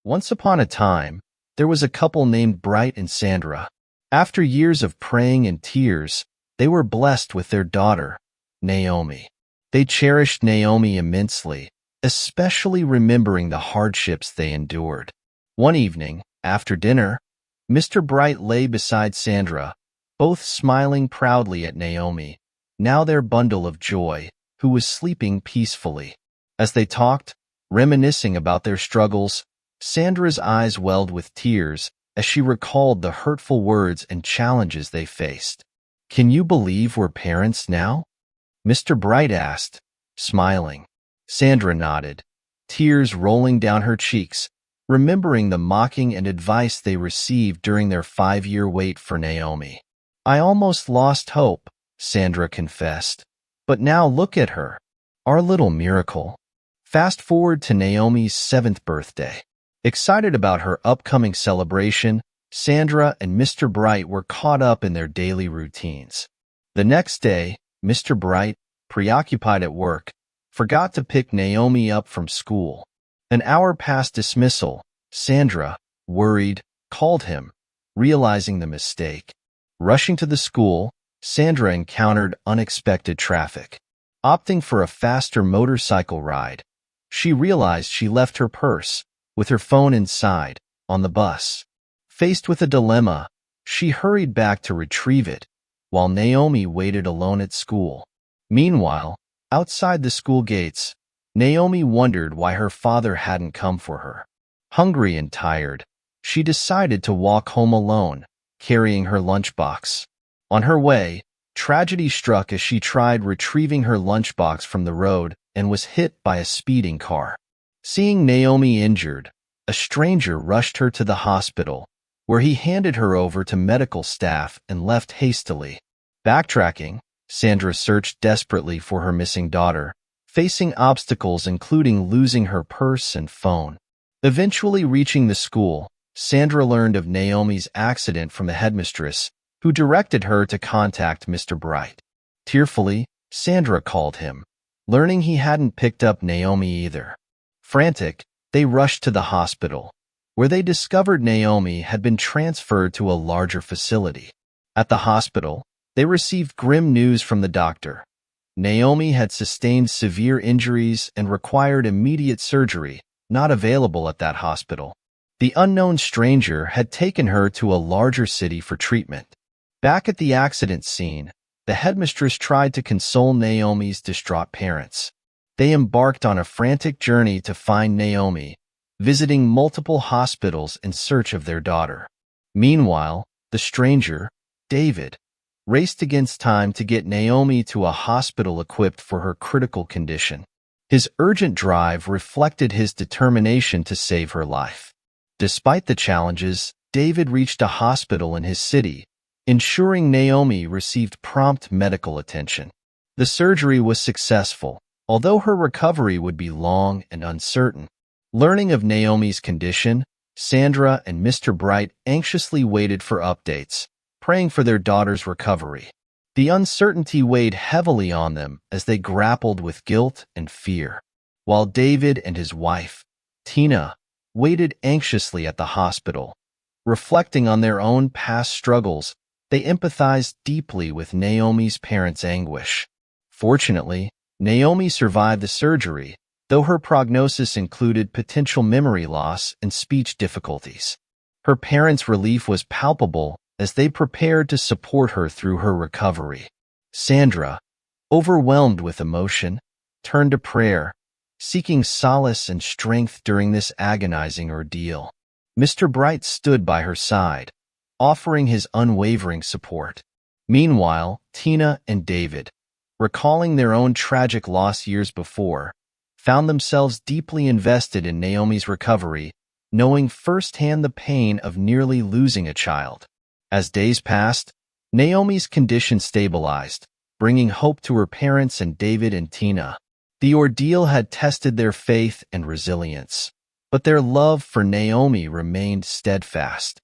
Once upon a time, there was a couple named Bright and Sandra. After years of praying and tears, they were blessed with their daughter, Naomi. They cherished Naomi immensely, especially remembering the hardships they endured. One evening, after dinner, Mr. Bright lay beside Sandra, both smiling proudly at Naomi, now their bundle of joy, who was sleeping peacefully. As they talked, reminiscing about their struggles, Sandra's eyes welled with tears as she recalled the hurtful words and challenges they faced. "Can you believe we're parents now?" Mr. Bright asked, smiling. Sandra nodded, tears rolling down her cheeks, remembering the mocking and advice they received during their 5-year wait for Naomi. "I almost lost hope," Sandra confessed. "But now look at her, our little miracle." Fast forward to Naomi's 7th birthday. Excited about her upcoming celebration, Sandra and Mr. Bright were caught up in their daily routines. The next day, Mr. Bright, preoccupied at work, forgot to pick Naomi up from school. An hour past dismissal, Sandra, worried, called him, realizing the mistake. Rushing to the school, Sandra encountered unexpected traffic. Opting for a faster motorcycle ride, she realized she left her purse, with her phone inside, on the bus. Faced with a dilemma, she hurried back to retrieve it, while Naomi waited alone at school. Meanwhile, outside the school gates, Naomi wondered why her father hadn't come for her. Hungry and tired, she decided to walk home alone, carrying her lunchbox. On her way, tragedy struck as she tried retrieving her lunchbox from the road and was hit by a speeding car. Seeing Naomi injured, a stranger rushed her to the hospital, where he handed her over to medical staff and left hastily. Backtracking, Sandra searched desperately for her missing daughter, facing obstacles including losing her purse and phone. Eventually reaching the school, Sandra learned of Naomi's accident from the headmistress, who directed her to contact Mr. Bright. Tearfully, Sandra called him, learning he hadn't picked up Naomi either. Frantic, they rushed to the hospital, where they discovered Naomi had been transferred to a larger facility. At the hospital, they received grim news from the doctor. Naomi had sustained severe injuries and required immediate surgery, not available at that hospital. The unknown stranger had taken her to a larger city for treatment. Back at the accident scene, the headmistress tried to console Naomi's distraught parents. They embarked on a frantic journey to find Naomi, visiting multiple hospitals in search of their daughter. Meanwhile, the stranger, David, raced against time to get Naomi to a hospital equipped for her critical condition. His urgent drive reflected his determination to save her life. Despite the challenges, David reached a hospital in his city, ensuring Naomi received prompt medical attention. The surgery was successful, although her recovery would be long and uncertain. Learning of Naomi's condition, Sandra and Mr. Bright anxiously waited for updates, praying for their daughter's recovery. The uncertainty weighed heavily on them as they grappled with guilt and fear. While David and his wife, Tina, waited anxiously at the hospital, reflecting on their own past struggles, they empathized deeply with Naomi's parents' anguish. Fortunately, Naomi survived the surgery, though her prognosis included potential memory loss and speech difficulties. Her parents' relief was palpable as they prepared to support her through her recovery. Sandra, overwhelmed with emotion, turned to prayer, seeking solace and strength during this agonizing ordeal. Mr. Bright stood by her side, offering his unwavering support. Meanwhile, Tina and David, recalling their own tragic loss years before, found themselves deeply invested in Naomi's recovery, knowing firsthand the pain of nearly losing a child. As days passed, Naomi's condition stabilized, bringing hope to her parents and David and Tina. The ordeal had tested their faith and resilience, but their love for Naomi remained steadfast.